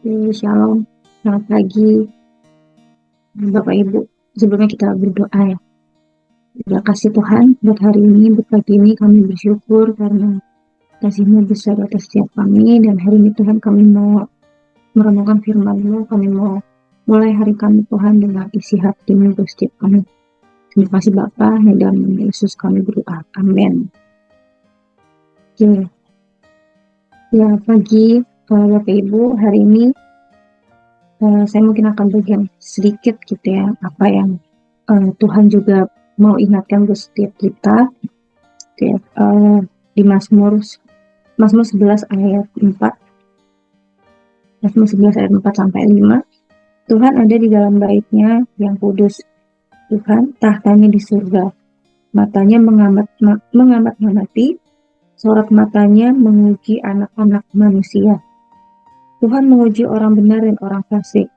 Shalom, selamat pagi Bapak Ibu. Sebelumnya kita berdoa ya. Terima kasih Tuhan buat hari ini, buat pagi ini kami bersyukur karena kasih-Mu besar atas setiap kami. Dan hari ini Tuhan kami mau merenungkan firman-Mu, kami mau mulai hari kami Tuhan dengan isi hati-Mu untuk setiap kami. Terima kasih Bapa, dalam nama Yesus kami berdoa. Amin. Oke. Ya, pagi Bapak Ibu, hari ini saya mungkin akan bagian sedikit gitu ya, apa yang Tuhan juga mau ingatkan ke setiap kita. Oke, di Mazmur 11 ayat 4. Mazmur 11 ayat 4 sampai 5. Tuhan ada di dalam bait-Nya yang kudus. Tuhan tahtanya di surga. Matanya mengamati, sorot matanya menguji anak-anak manusia. Tuhan menguji orang benar dan orang fasik,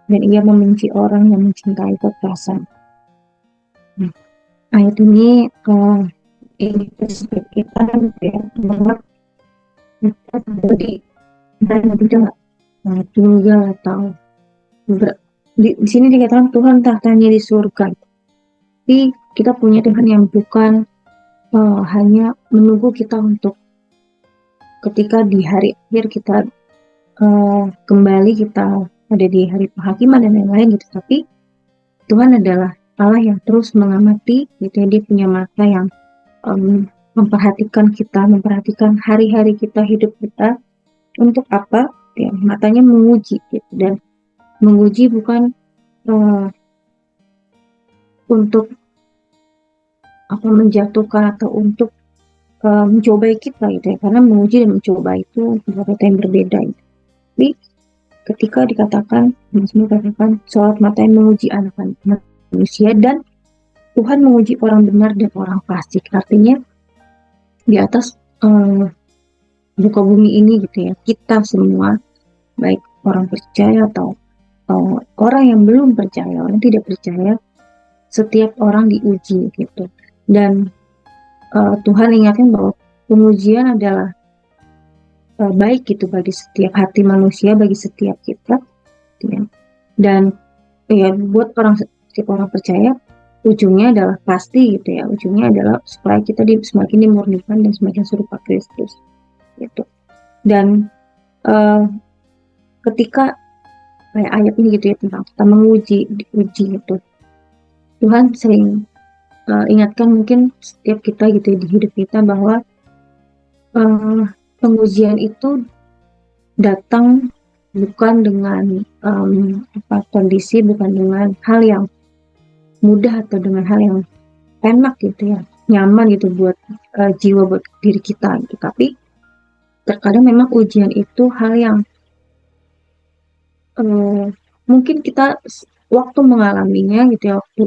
dan Ia membenci orang yang mencintai kekerasan. Ayat ini ini perspektif kita ya, bahwa kita sebagai dan tidak tunggal atau di sini dikatakan Tuhan tahtanya di surga. Tapi kita punya Tuhan yang bukan hanya menunggu kita untuk ketika di hari akhir kita kembali kita ada di hari penghakiman dan lain-lain gitu. Tapi Tuhan adalah Allah yang terus mengamati gitu ya. Dia punya mata yang memperhatikan kita, memperhatikan hari-hari kita, hidup kita. Untuk apa? Ya, matanya menguji gitu. Dan menguji bukan untuk apa menjatuhkan atau untuk mencobai kita gitu ya, karena menguji dan mencoba itu dua kata yang berbeda gitu. Tapi ketika dikatakan sorot mata yang menguji anak-anak manusia, dan Tuhan menguji orang benar dan orang fasik, artinya di atas muka bumi ini gitu ya, kita semua baik orang percaya atau orang yang belum percaya, orang yang tidak percaya, setiap orang diuji gitu. Dan Tuhan ingatkan bahwa pengujian adalah baik gitu bagi setiap hati manusia, bagi setiap kita gitu ya. Dan ya buat setiap orang percaya, ujungnya adalah pasti gitu ya, ujungnya adalah supaya kita semakin dimurnikan dan semakin serupa Kristus gitu. Dan ketika kayak ayat ini gitu ya, tentang kita diuji gitu, Tuhan sering ingatkan mungkin setiap kita gitu ya, di hidup kita bahwa pengujian itu datang bukan dengan kondisi, bukan dengan hal yang mudah atau dengan hal yang enak gitu ya, nyaman gitu buat jiwa, buat diri kita gitu. Tapi terkadang memang ujian itu hal yang mungkin kita waktu mengalaminya gitu ya, waktu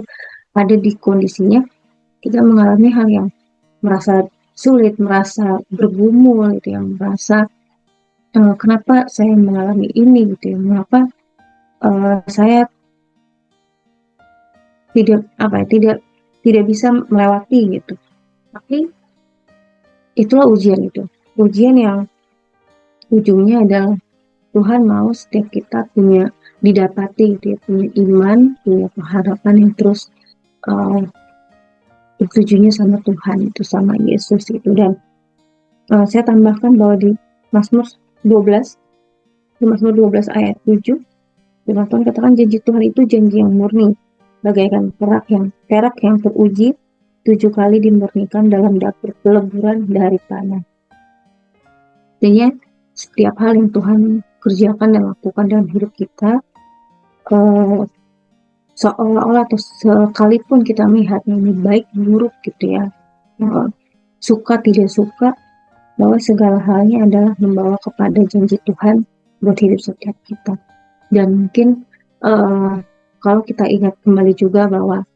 ada di kondisinya, kita mengalami hal yang merasa sulit, merasa bergumul gitu ya, merasa kenapa saya mengalami ini gitu ya, mengapa saya tidak bisa melewati gitu. Tapi itulah ujian itu, ujian yang ujungnya adalah Tuhan mau setiap kita didapati gitu ya, punya iman, punya pengharapan yang terus tujuannya sama Tuhan itu, sama Yesus itu. Dan saya tambahkan bahwa di Mazmur 12 ayat 7, Firman Tuhan katakan janji Tuhan itu janji yang murni, bagaikan perak yang teruji 7 kali dimurnikan dalam dapur peleburan dari tanah. Artinya setiap hal yang Tuhan kerjakan dan lakukan dalam hidup kita, seolah-olah atau sekalipun kita melihatnya ini baik buruk gitu ya, suka tidak suka, bahwa segala halnya adalah membawa kepada janji Tuhan buat hidup setiap kita. Dan mungkin kalau kita ingat kembali juga bahwa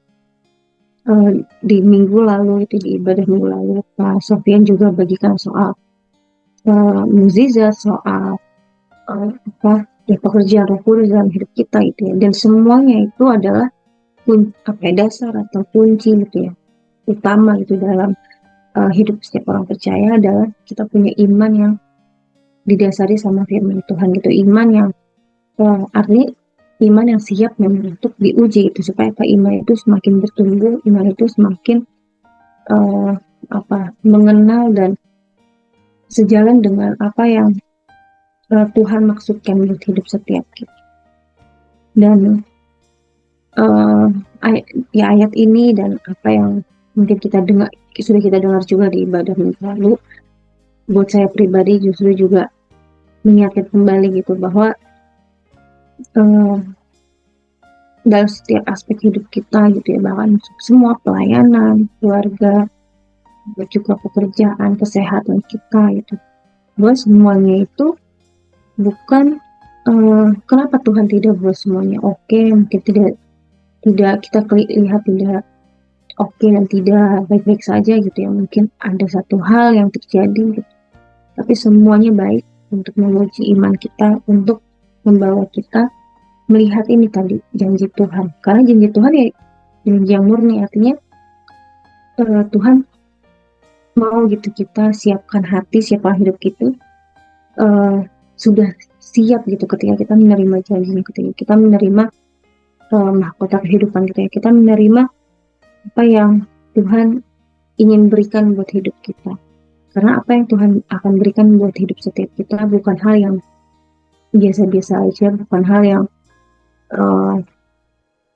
di minggu lalu itu, di ibadah minggu lalu, Pak Sofian juga bagikan soal mukjizat, soal pekerjaan Roh Kudus dalam hidup kita itu ya. Dan semuanya itu adalah dasar atau kunci gitu ya, utama gitu dalam hidup setiap orang percaya, adalah kita punya iman yang didasari sama firman Tuhan gitu, iman yang Artinya iman yang siap memang untuk diuji itu, supaya apa, iman itu semakin bertumbuh, iman itu semakin eh, mengenal dan sejalan dengan apa yang Tuhan maksudkan buat hidup setiap kita. Dan eh, ayat ini dan apa yang mungkin kita dengar, sudah kita dengar juga di ibadah minggu lalu, buat saya pribadi justru juga mengingatkan kembali gitu, bahwa eh, dalam setiap aspek hidup kita gitu ya, bahkan semua pelayanan, keluarga, juga pekerjaan, kesehatan kita gitu, bahwa semuanya itu bukan kenapa Tuhan tidak buat semuanya oke, mungkin tidak kita lihat tidak oke dan tidak baik-baik saja gitu ya, mungkin ada satu hal yang terjadi gitu. Tapi semuanya baik untuk menguji iman kita, untuk membawa kita melihat ini tadi, janji Tuhan. Karena janji Tuhan ya janji yang murni, artinya Tuhan mau gitu kita siapkan hati, siapkan hidup kita sudah siap gitu ketika kita menerima janjinya, ketika kita menerima mahkota kehidupan kita ya, kita menerima apa yang Tuhan ingin berikan buat hidup kita. Karena apa yang Tuhan akan berikan buat hidup setiap kita bukan hal yang biasa-biasa aja, bukan hal yang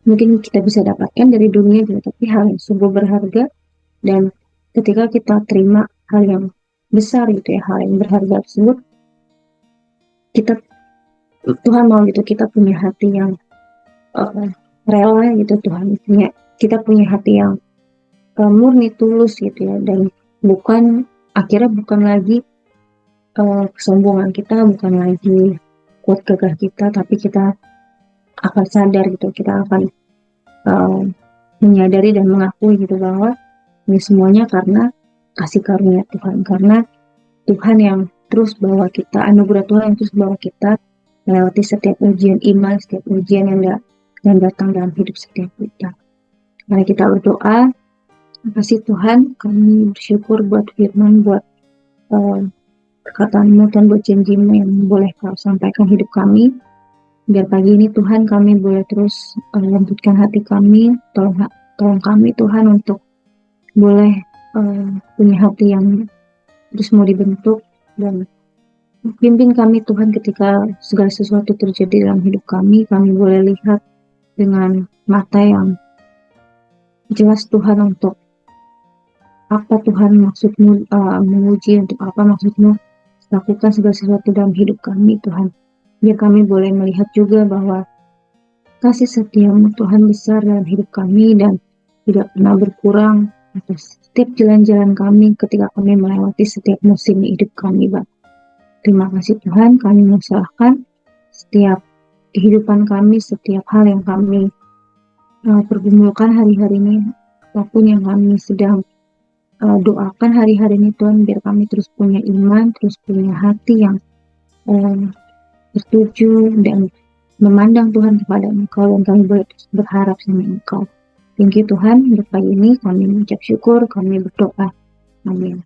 mungkin kita bisa dapatkan dari dunia gitu, tapi hal yang sungguh berharga. Dan ketika kita terima hal yang besar gitu ya, hal yang berharga tersebut, kita Tuhan mau gitu kita punya hati yang rela gitu, Tuhan punya, kita punya hati yang murni, tulus gitu ya, dan akhirnya bukan lagi kesombongan kita, bukan lagi kuat gagah kita, tapi kita akan sadar gitu, kita akan menyadari dan mengakui gitu bahwa ini semuanya karena kasih karunia Tuhan, karena Tuhan yang terus bawa kita, anugerah Tuhan yang terus bawa kita melewati setiap ujian iman, setiap ujian yang datang dalam hidup setiap kita. Mari kita berdoa. Terima kasih Tuhan, kami bersyukur buat firman, buat perkataan-Mu dan buat janji-Mu yang boleh Kau sampaikan hidup kami. Biar pagi ini Tuhan kami boleh terus lembutkan hati kami, tolong kami Tuhan untuk boleh punya hati yang terus mau dibentuk, dan pimpin kami Tuhan ketika segala sesuatu terjadi dalam hidup kami boleh lihat dengan mata yang jelas Tuhan, untuk apa Tuhan maksud-Mu menguji, untuk apa maksud-Mu lakukan segala sesuatu dalam hidup kami Tuhan. Biar kami boleh melihat juga bahwa kasih setia-Mu Tuhan besar dalam hidup kami dan tidak pernah berkurang atas setiap jalan-jalan kami ketika kami melewati setiap musim hidup kami, Bapa. Terima kasih Tuhan, kami menserahkan setiap kehidupan kami, setiap hal yang kami pergumulkan hari-hari ini, apapun yang kami sedang doakan hari-hari ini Tuhan, biar kami terus punya iman, terus punya hati yang bertuju dan memandang Tuhan kepada Engkau, dan kami boleh terus berharap sama Engkau. Thank you Tuhan, untuk pagi ini kami mengucap syukur, kami berdoa. Amin.